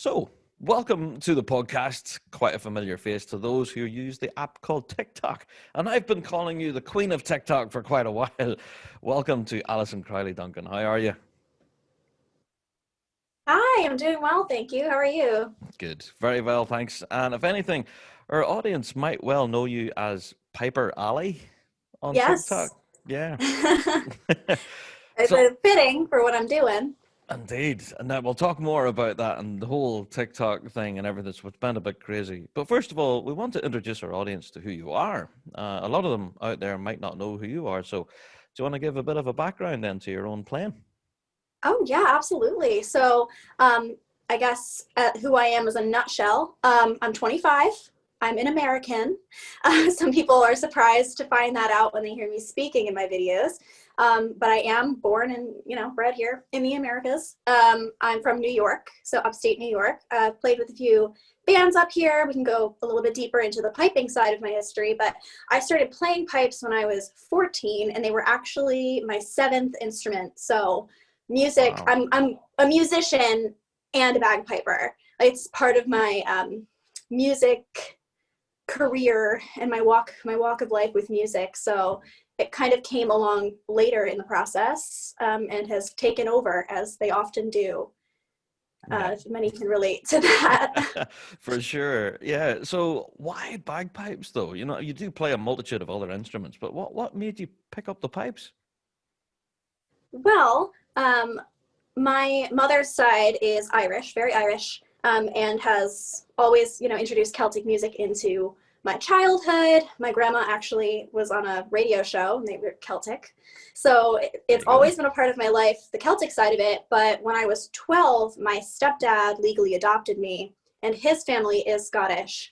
So, welcome to the podcast. Quite a familiar face to those who use the app called TikTok. And I've been calling you the queen of TikTok for quite a while. Welcome to Allyson, Crowley, Duncan. How are you? Hi, I'm doing well, thank you. How are you? Good. Very well, thanks. And if anything, our audience might well know you as Piper Alley on TikTok. Yes. Yeah. It's So, fitting for what I'm doing. indeed. And now we'll talk more about that and the whole TikTok thing and everything. So it's been a bit crazy. But first of all, we want to introduce our audience to who you are. A lot of them out there might not know who you are. So do you want to give a bit of a background then to your own playing? Oh, yeah, absolutely. So, I guess who I am is a nutshell. I'm 25. I'm an American. Some people are surprised to find that out when they hear me speaking in my videos. But I am born and, bred here in the Americas. I'm from New York, so upstate New York. I've played with a few bands up here. We can go a little bit deeper into the piping side of my history, but I started playing pipes when I was 14, and they were actually my seventh instrument. So music, Wow. I'm a musician and a bagpiper. It's part of my music career and my walk of life with music. So it kind of came along later in the process, and has taken over, as they often do. Yeah. If many can relate to that. For sure. Yeah. So why bagpipes though? You know, you do play a multitude of other instruments, but what made you pick up the pipes? Well, my mother's side is Irish, very Irish, and has always, introduced Celtic music into my childhood. My grandma actually was on a radio show, and they were Celtic. So There it's you go. always been a part of my life, the Celtic side of it. But when I was 12, my stepdad legally adopted me, and his family is Scottish.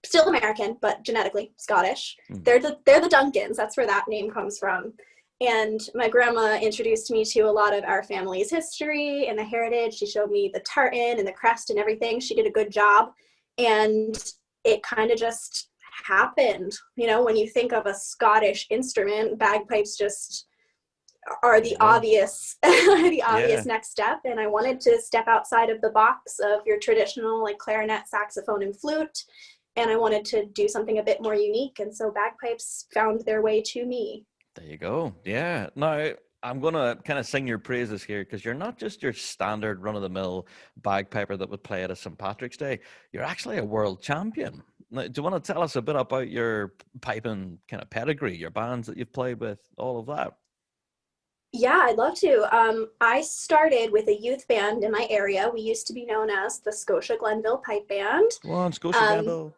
Still American, but genetically Scottish. Hmm. They're the Duncans. That's where that name comes from. And my grandma introduced me to a lot of our family's history and the heritage. She showed me the tartan and the crest and everything. She did a good job. And it kind of just happened. When you think of a Scottish instrument, bagpipes just are There the you go. obvious the obvious Yeah. next step. And I wanted to step outside of the box of your traditional like clarinet, saxophone, and flute. And I wanted to do something a bit more unique. And so bagpipes found their way to me. There you go. Yeah. Now, I'm going to kind of sing your praises here because you're not just your standard run of the mill bagpiper that would play at a St. Patrick's Day. You're actually a world champion. Now, do you want to tell us a bit about your piping kind of pedigree, your bands that you've played with, all of that? Yeah, I'd love to. I started with a youth band in my area. We used to be known as the Scotia Glenville Pipe Band. Go on, Scotia Um, Glenville.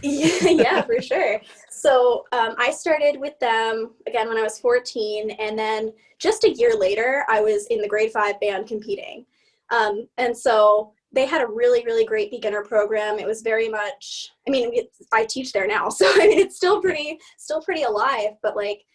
yeah, yeah, for sure. So I started with them again when I was 14, and then just a year later, I was in the grade 5 band competing. And so they had a really, really great beginner program. It was very much, I mean, I teach there now, so I mean, it's still pretty alive. But like,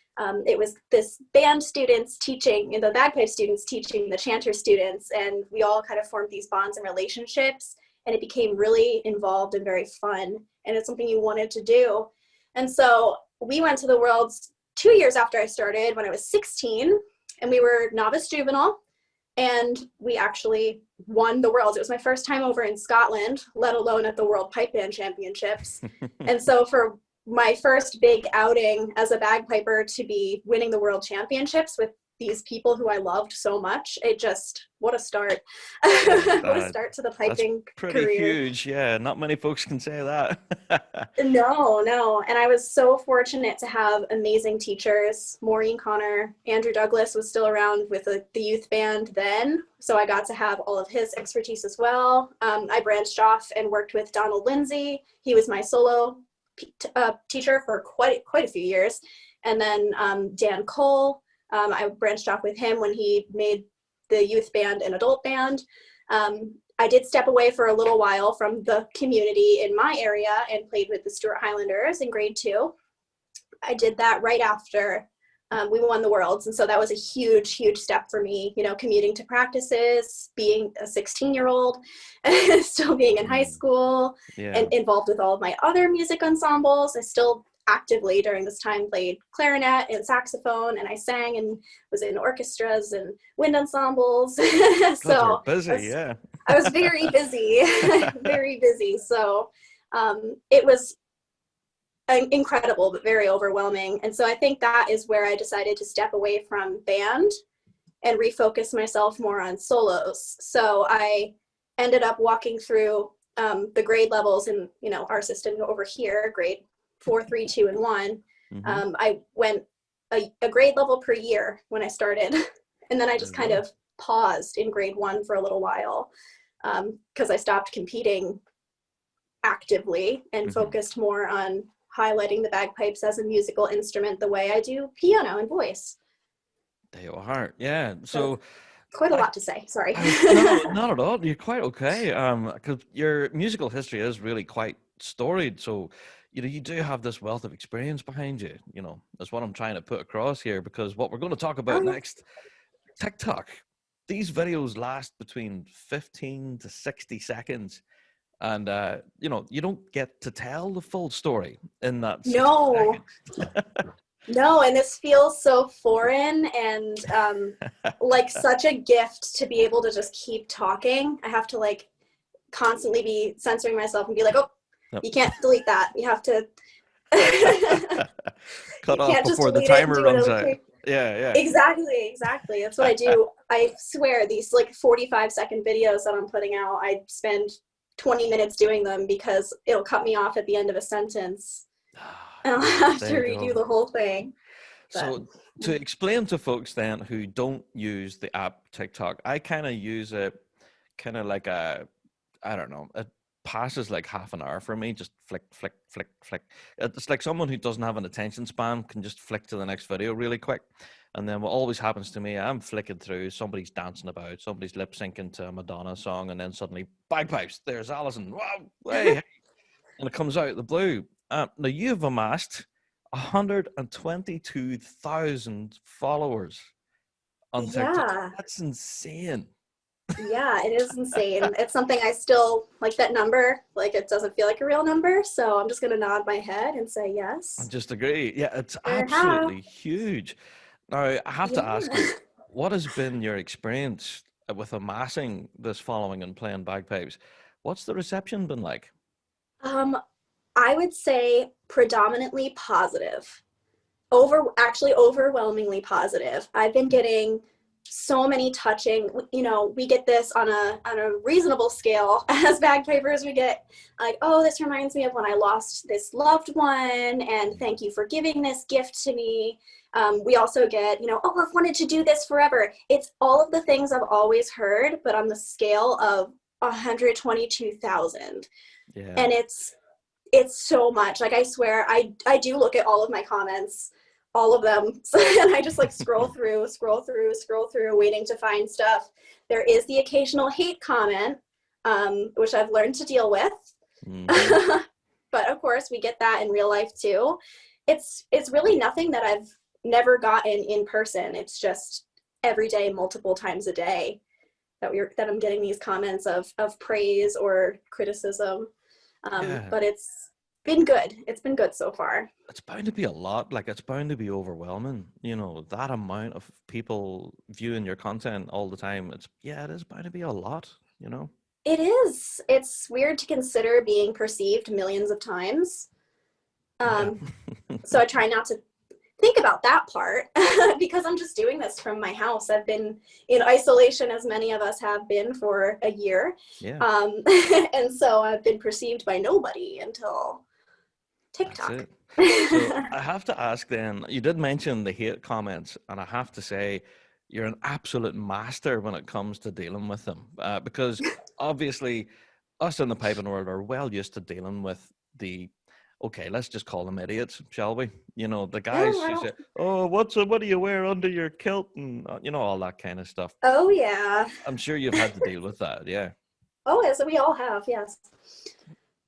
it was this band students teaching, the bagpipe students teaching the chanter students, and we all kind of formed these bonds and relationships, and it became really involved and very fun, and it's something you wanted to do. And so we went to the Worlds 2 years after I started when I was 16, and we were novice juvenile, and we actually won the Worlds. It was my first time over in Scotland, let alone at the World Pipe Band Championships. And so for my first big outing as a bagpiper to be winning the World Championships with these people who I loved so much, it just, what a start. Yeah, What a start to the that's piping pretty career. huge. Yeah, not many folks can say that. No, no. And I was so fortunate to have amazing teachers. Maureen Connor, Andrew Douglas was still around with the youth band then. So I got to have all of his expertise as well. I branched off and worked with Donald Lindsay. He was my solo teacher for quite a few years. And then Dan Cole, I branched off with him when he made the youth band and adult band. I did step away for a little while from the community in my area and played with the Stuart Highlanders in grade 2. I did that right after we won the Worlds. And so that was a huge, huge step for me, commuting to practices, being a 16-year-old, still being in high Mm, school, and yeah. involved with all of my other music ensembles. I still actively during this time played clarinet and saxophone, and I sang and was in orchestras and wind ensembles. God, you're So busy, yeah. I was very busy, very busy. So it was incredible, but very overwhelming. And so I think that is where I decided to step away from band and refocus myself more on solos. So I ended up walking through the grade levels in, you know, our system over here, grade 4, 3, 2, and 1. Mm-hmm. I went a grade level per year when I started. And then I There just you kind go. of paused in grade 1 for a little while because I stopped competing actively and Mm-hmm. focused more on highlighting the bagpipes as a musical instrument the way I do piano and voice. There you are. Yeah. So So quite a I lot to say, sorry. no, not at all. You're quite okay. Because your musical history is really quite storied. So, you know, you do have this wealth of experience behind you. You know, that's what I'm trying to put across here. Because what we're going to talk about Oh, next, TikTok. These videos last between 15 to 60 seconds. And, you know, you don't get to tell the full story in that 60 no, seconds. no, and this feels so foreign and like such a gift to be able to just keep talking. I have to like constantly be censoring myself and be like, oh, Yep. you can't delete that. You have to, Cut you off can't just before the delete it and timer do it runs over out. here. Yeah, Exactly. That's what I yeah. do. I swear these like 45-second videos that I'm putting out, I spend 20 minutes doing them because it'll cut me off at the end of a sentence and I'll Yeah, have to there you redo go. the whole thing. But So to explain to folks then who don't use the app TikTok, I kind of use it kind of like I don't know, it passes like half an hour for me, just flick, flick, flick, flick. It's like someone who doesn't have an attention span can just flick to the next video really quick. And then what always happens to me, I'm flicking through, somebody's dancing about, somebody's lip syncing to a Madonna song, and then suddenly bagpipes, there's Allyson. Wow, hey, and it comes out of the blue. Now you've amassed 122,000 followers on TikTok. yeah, That's insane. yeah, it is insane. It's something I still like that number. Like it doesn't feel like a real number, so I'm just gonna nod my head and say I yes. just agree. Yeah, it's Sure have. absolutely huge. Now, I have to ask Yeah. you, what has been your experience with amassing this following and playing bagpipes? What's the reception been like? Um, I would say predominantly positive. Actually overwhelmingly positive. I've been getting so many touching, you know, we get this on a reasonable scale as bagpipers. We get like, oh, this reminds me of when I lost this loved one and thank you for giving this gift to me. We also get, you know, oh, I've wanted to do this forever. It's all of the things I've always heard, but on the scale of 122,000. Yeah. And it's so much. Like I swear, I do look at all of my comments, all of them, and I just like scroll through, waiting to find stuff. There is the occasional hate comment, which I've learned to deal with. Hmm. But of course, we get that in real life too. It's really nothing that I've never gotten in person. It's just every day, multiple times a day that I'm getting these comments of praise or criticism. Yeah. But it's been good. It's been good so far. It's bound to be a lot. Like, it's bound to be overwhelming. You know, that amount of people viewing your content all the time. Yeah, it is bound to be a lot, you know? It is. It's weird to consider being perceived millions of times. Yeah. Um, so I try not to think about that part because I'm just doing this from my house. I've been in isolation, as many of us have been, for a year. Yeah. And so I've been perceived by nobody until That's TikTok. it. So I have to ask then, you did mention the hate comments, and I have to say, you're an absolute master when it comes to dealing with them. Because obviously, us in the piping world are well used to dealing with okay, let's just call them idiots, shall we? You know, the guys who say, oh, what do you wear under your kilt? And, you know, all that kind of stuff. Oh, yeah. I'm sure you've had to deal with that. Yeah. Oh, yes, we all have, yes.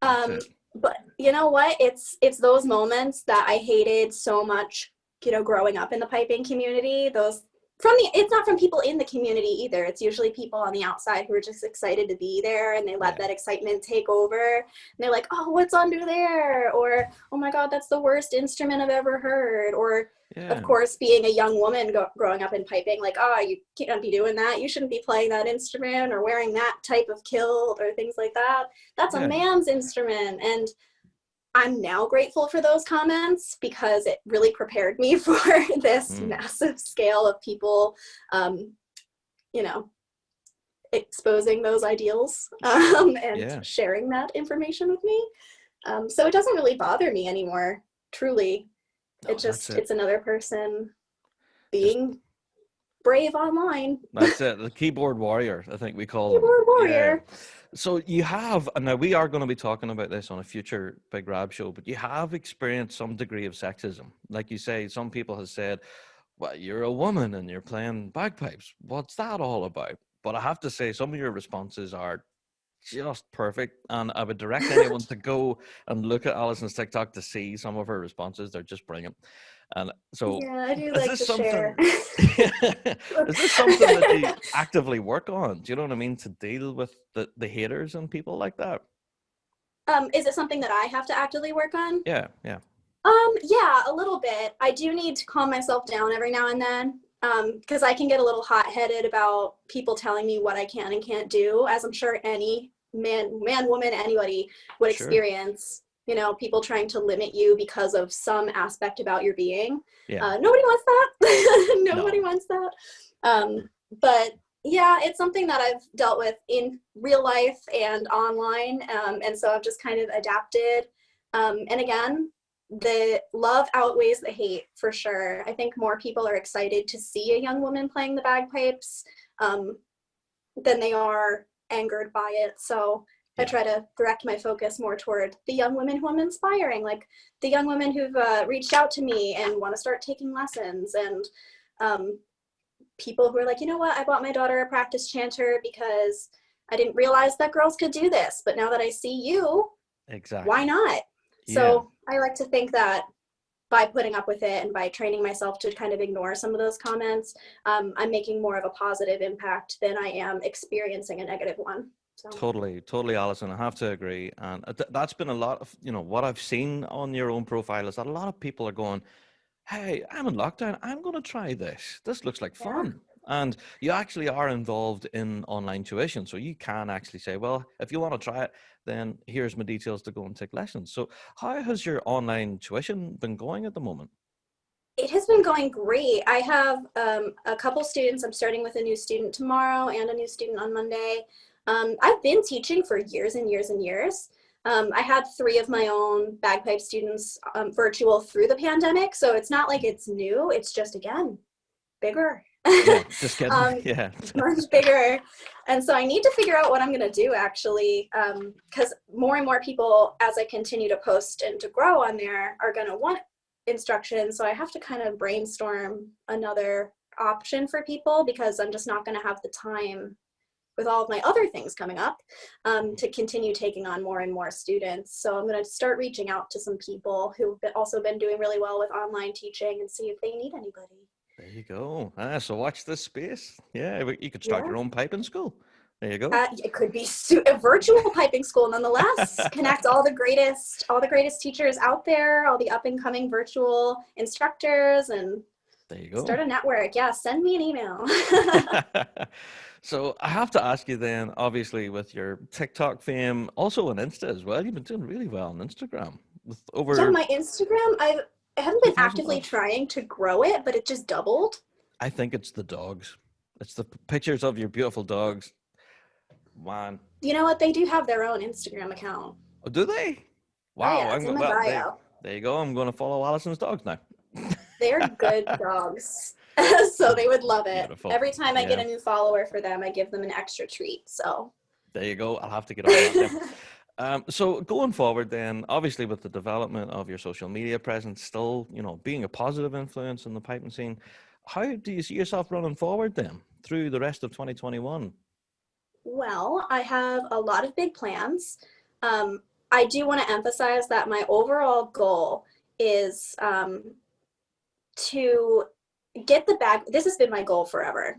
That's Um, it. but you know what? It's those moments that I hated so much, you know, growing up in the piping community, those it's not from people in the community either. It's usually people on the outside who are just excited to be there, and they let that excitement take over. And they're like, oh, what's under there? Or, oh my God, that's the worst instrument I've ever heard. Or, of course, being a young woman growing up in piping, like, oh, you can't be doing that. You shouldn't be playing that instrument or wearing that type of kilt or things like that. That's a man's instrument. And I'm now grateful for those comments because it really prepared me for this massive scale of people, you know, exposing those ideals and sharing that information with me. So it doesn't really bother me anymore, truly. No, it's another person being brave online. That's it. The keyboard warrior, I think we call them. Keyboard warrior. Yeah. So you have, and now we are going to be talking about this on a future Big Rab show, but you have experienced some degree of sexism. Like you say, some people have said, well, you're a woman and you're playing bagpipes. What's that all about? But I have to say, some of your responses are just perfect. And I would direct anyone to go and look at Allyson's TikTok to see some of her responses. They're just brilliant. And so, I do like to share. Is this something that you actively work on? Do you know what I mean? To deal with the haters and people like that? Is it something that I have to actively work on? Yeah. Yeah, a little bit. I do need to calm myself down every now and then. Because I can get a little hot-headed about people telling me what I can and can't do, as I'm sure any man, woman, anybody would experience. You know, people trying to limit you because of some aspect about your being. Nobody wants that. Nobody wants that. But yeah, it's something that I've dealt with in real life and online. And so I've just kind of adapted. And again, the love outweighs the hate for sure. I think more people are excited to see a young woman playing the bagpipes than they are angered by it. So I try to direct my focus more toward the young women who I'm inspiring, like the young women who've reached out to me and want to start taking lessons, and people who are like, you know what, I bought my daughter a practice chanter because I didn't realize that girls could do this, but now that I see you, why not? So I like to think that by putting up with it and by training myself to kind of ignore some of those comments, I'm making more of a positive impact than I am experiencing a negative one. So. Totally, Allyson. I have to agree. And that's been a lot of, what I've seen on your own profile is that a lot of people are going, hey, I'm in lockdown. I'm going to try this. This looks like fun. And you actually are involved in online tuition. So you can actually say, well, if you want to try it, then here's my details to go and take lessons. So how has your online tuition been going at the moment? It has been going great. I have a couple students. I'm starting with a new student tomorrow and a new student on Monday. I've been teaching for years and years and years. I had 3 of my own bagpipe students virtual through the pandemic. So it's not like it's new. It's just, again, bigger. Just kidding. Much bigger. And so I need to figure out what I'm going to do, actually, because more and more people, as I continue to post and to grow on there, are going to want instruction. So I have to kind of brainstorm another option for people, because I'm just not going to have the time with all of my other things coming up to continue taking on more and more students. So I'm going to start reaching out to some people who've also been doing really well with online teaching and see if they need anybody. There you go. So watch this space. Yeah, you could start your own piping school. There you go. It could be a virtual piping school, nonetheless. Connect all the greatest teachers out there, all the up and coming virtual instructors, and there you go. Start a network. Yeah, send me an email. So I have to ask you then, obviously, with your TikTok fame, also on Insta as well, you've been doing really well on Instagram. With my Instagram, I haven't been actively trying to grow it, but it just doubled. I think it's the dogs. It's the pictures of your beautiful dogs. Man. You know what? They do have their own Instagram account. Oh, do they? Wow. Oh, yeah, it's in my bio. There you go. I'm going to follow Allyson's dogs now. They're good dogs. So they would love it. Beautiful. Every time I get a new follower for them, I give them an extra treat. So there you go. I'll have to get on that. So going forward then, obviously with the development of your social media presence, still, being a positive influence in the piping scene, how do you see yourself running forward then through the rest of 2021? Well, I have a lot of big plans. I do want to emphasize that my overall goal is to get the this has been my goal forever,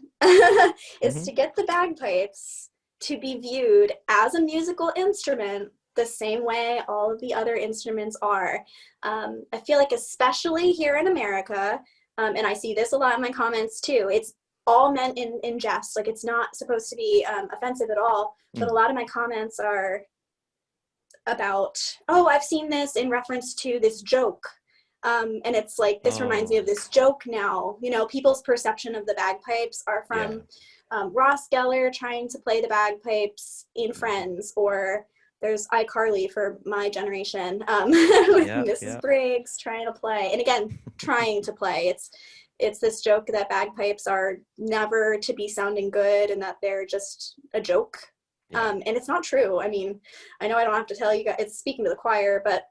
is Hmm. to get the bagpipes to be viewed as a musical instrument the same way all of the other instruments are. I feel like especially here in America, and I see this a lot in my comments too, it's all meant in jest. Like it's not supposed to be offensive at all, but a lot of my comments are about, oh, I've seen this in reference to this joke. And it's like, this reminds me Oh, of this joke now. You know, people's perception of the bagpipes are yeah. from Ross Geller trying to play the bagpipes in Friends, or there's iCarly for my generation, with Yeah, Mrs. yeah. Briggs trying to play. And again, trying to play. It's this joke that bagpipes are never to be sounding good and that they're just a joke. Yeah. And it's not true. I mean, I know I don't have to tell you guys, it's speaking to the choir, but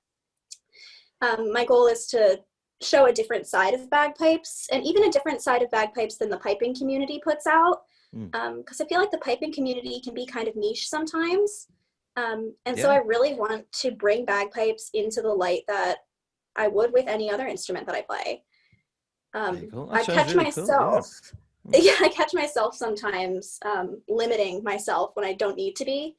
my goal is to show a different side of bagpipes, and even a different side of bagpipes than the piping community puts out. Because I feel like the piping community can be kind of niche sometimes. And so Yeah. I really want to bring bagpipes into the light that I would with any other instrument that I play. Very cool. That I sounds catch really cool. Yeah. myself, yeah, I catch myself sometimes limiting myself when I don't need to be.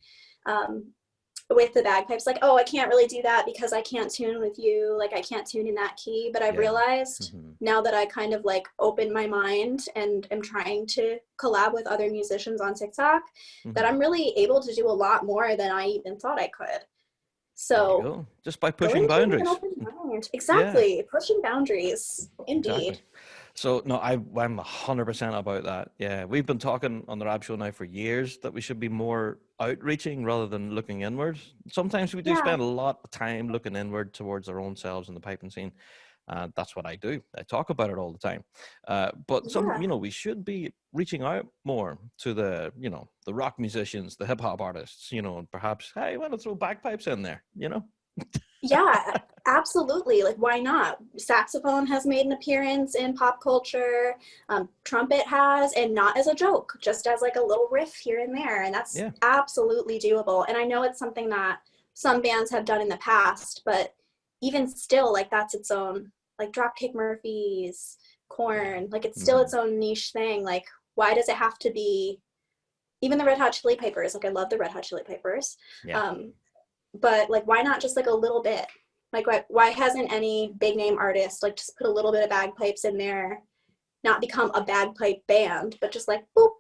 With the bagpipes, like, oh, I can't really do that because I can't tune with you, like I can't tune in that key. But I've Yeah. realized Hmm. now that I kind of like open my mind and am trying to collab with other musicians on TikTok, that Hmm. I'm really able to do a lot more than I even thought I could. There you So go. Just by go pushing into it with an boundaries. open mind. Yeah, Exactly, pushing boundaries, exactly. indeed. So no, I'm 100% about that. Yeah, we've been talking on the Rap Show now for years that we should be more outreaching rather than looking inwards. Sometimes we do Yeah, spend a lot of time looking inward towards our own selves in the piping scene. That's what I do. I talk about it all the time. But some, yeah. we should be reaching out more to the, the rock musicians, the hip hop artists, and perhaps, hey, I want to throw bagpipes in there. Yeah, absolutely. Like, why not? Saxophone has made an appearance in pop culture. Trumpet has, and not as a joke, just as like a little riff here and there. And that's Yeah. absolutely doable. And I know it's something that some bands have done in the past, but even still, like that's its own, like Dropkick Murphys, Yeah. Korn, like it's still Hmm. its own niche thing. Like, why does it have to be, even the Red Hot Chili Peppers? Like, I love the Red Hot Chili Peppers. Yeah. Um, but like why not just like a little bit, like why hasn't any big name artist like just put a little bit of bagpipes in there, not become a bagpipe band, but just like boop.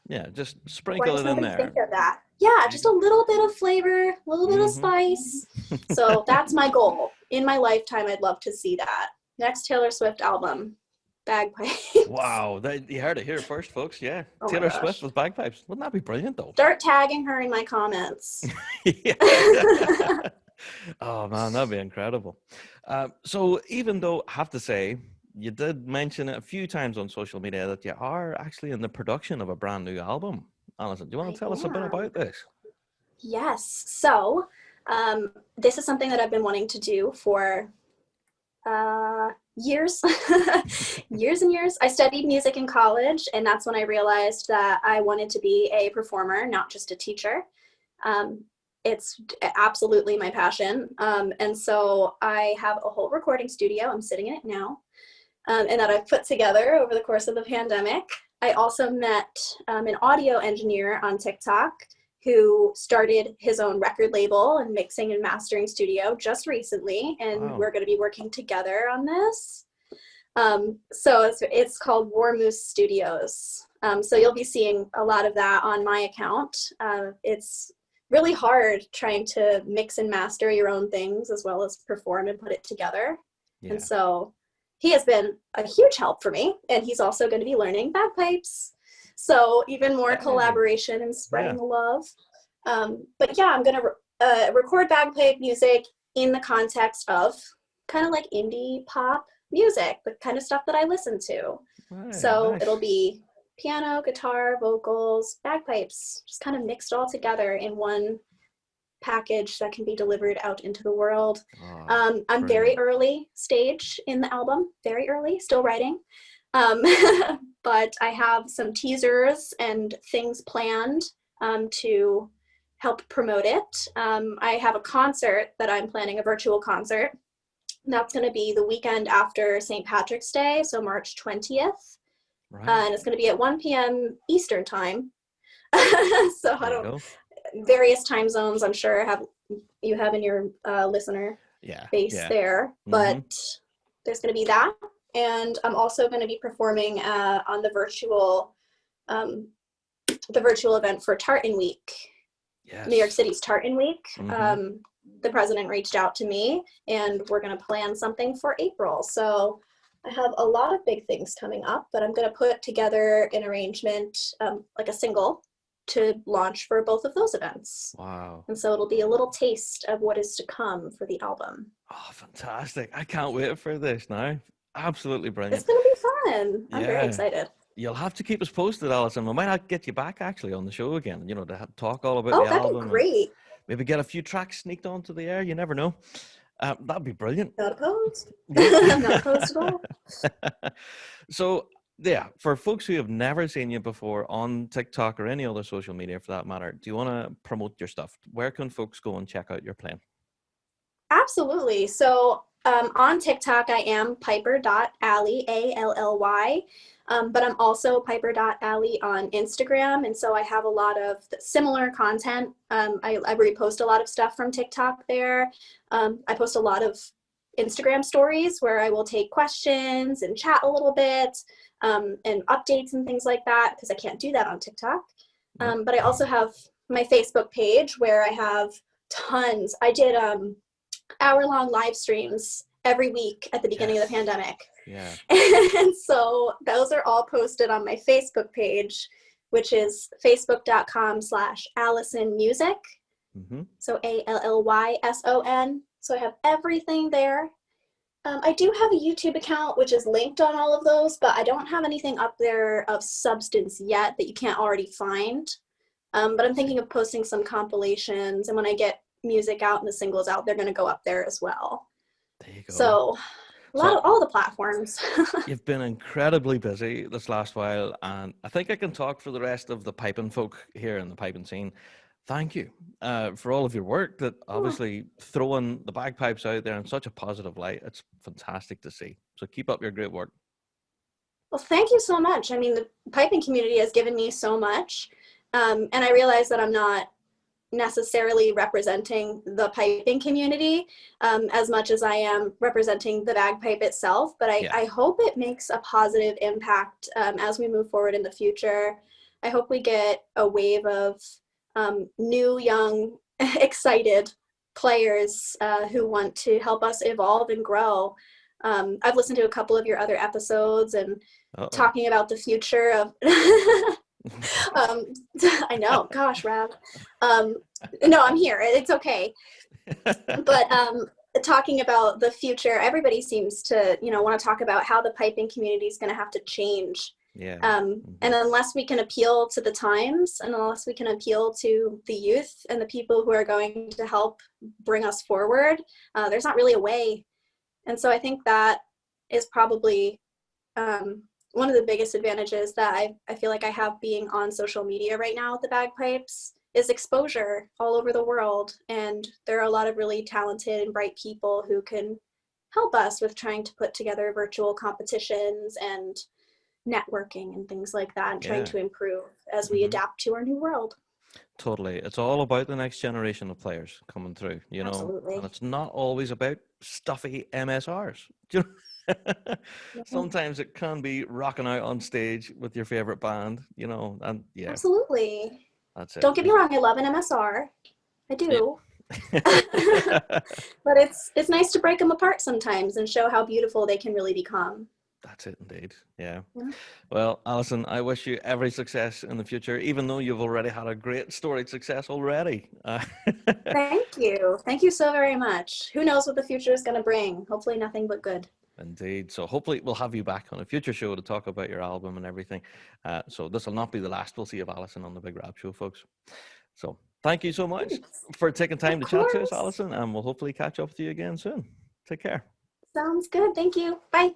Yeah. Just Why sprinkle does it in nobody think there. of that? Yeah, There you just a little bit of flavor, a little bit of go. spice. Hmm. So that's my goal in my lifetime. I'd love to see that next Taylor Swift album, bagpipes. Wow, you heard it here first, folks. Yeah, Oh my Taylor Swift gosh, with bagpipes. Wouldn't that be brilliant, though? start tagging her in my comments. Yeah. Oh man, that'd be incredible. So even though I have to say, you did mention it a few times on social media that you are actually in the production of a brand new album. Allyson, do you want I to tell us a bit am. about this? Yes. So this is something that I've been wanting to do for years, years and years. I studied music in college, and that's when I realized that I wanted to be a performer, not just a teacher. Um, it's absolutely my passion. And so I have a whole recording studio. I'm sitting in it now, and that I've put together over the course of the pandemic. I also met an audio engineer on TikTok who started his own record label and mixing and mastering studio just recently, and Wow. we're going to be working together on this. So it's called War Moose Studios. So you'll be seeing a lot of that on my account. It's really hard trying to mix and master your own things as well as perform and put it together. And Yeah. so he has been a huge help for me, and he's also going to be learning bagpipes. So even more Hey. collaboration and spreading Yeah. the love. But yeah, I'm going to record bagpipe music in the context of kind of like indie pop music, the kind of stuff that I listen to. Hey, So it'll nice. be piano, guitar, vocals, bagpipes, just kind of mixed all together in one package that can be delivered out into the world. Oh, I'm very brilliant. early stage in the album, very early, still writing. Um, but I have some teasers and things planned to help promote it. I have a concert that I'm planning, a virtual concert That's going to be the weekend after St. Patrick's Day, so March 20th. Right. And it's going to be at 1 p.m. Eastern time. So There you go. Various time zones, I'm sure you have in your listener base there. But there's going to be that. And I'm also going to be performing on the virtual event for Tartan Week. Yes. New York City's Tartan Week. The president reached out to me, and we're going to plan something for April. So I have a lot of big things coming up, but I'm going to put together an arrangement, like a single, to launch for both of those events. Wow. And so it'll be a little taste of what is to come for the album. Oh, fantastic. I can't wait for this now. Absolutely brilliant. It's going to be fun. I'm very excited. You'll have to keep us posted, Allyson. We might have to get you back actually on the show again, to talk all about the album. Oh, that'd be great. Maybe get a few tracks sneaked onto the air. You never know. That'd be brilliant. Not opposed. I'm not opposed at all. So, yeah, for folks who have never seen you before on TikTok or any other social media for that matter, do you want to promote your stuff? Where can folks go and check out your playing? Absolutely. So on TikTok, I am piper.ally, A-L-L-Y. But I'm also piper.ally on Instagram. And so I have a lot of similar content. I repost a lot of stuff from TikTok there. I post a lot of Instagram stories where I will take questions and chat a little bit, and updates and things like that, because I can't do that on TikTok. But I also have my Facebook page where I have tons. I did hour-long live streams every week at the beginning of the pandemic. Yeah. And so those are all posted on my Facebook page, which is facebook.com/Allyson Music. So ALLYSON. So I have everything there. I do have a YouTube account, which is linked on all of those, but I don't have anything up there of substance yet that you can't already find. But I'm thinking of posting some compilations, and when I get music out and the singles out, they're going to go up there as well. There you go. So all the platforms. You've been incredibly busy this last while, and I think I can talk for the rest of the piping folk here in the piping scene. Thank you for all of your work, that obviously throwing the bagpipes out there in such a positive light. It's fantastic to see. So keep up your great work. Well, thank you so much. I mean, the piping community has given me so much, and I realize that I'm not necessarily representing the piping community as much as I am representing the bagpipe itself, but I hope it makes a positive impact as we move forward in the future. I hope we get a wave of new, young, excited players who want to help us evolve and grow. I've listened to a couple of your other episodes and talking about the future of I know, gosh, Rav. No, I'm here. It's okay. But talking about the future, everybody seems to, want to talk about how the piping community is going to have to change. Yeah. And unless we can appeal to the times, and unless we can appeal to the youth and the people who are going to help bring us forward, there's not really a way. And so I think that is probably one of the biggest advantages that I feel like I have being on social media right now with the bagpipes is exposure all over the world. And there are a lot of really talented and bright people who can help us with trying to put together virtual competitions and networking and things like that, and trying to improve as we adapt to our new world. Totally. It's all about the next generation of players coming through, Absolutely. And it's not always about stuffy MSRs. Sometimes it can be rocking out on stage with your favorite band, and Absolutely. That's it. Don't get me wrong, I love an MSR. I do. Yeah. But it's nice to break them apart sometimes and show how beautiful they can really become. That's it indeed. Yeah. Well, Allyson, I wish you every success in the future, even though you've already had a great storied success already. Thank you. Thank you so very much. Who knows what the future is going to bring? Hopefully nothing but good. Indeed. So hopefully we'll have you back on a future show to talk about your album and everything. So this will not be the last we'll see of Allyson on the Big Rap Show, folks. So thank you so much for taking time to chat to us, Allyson, and we'll hopefully catch up with you again soon. Take care. Sounds good. Thank you. Bye.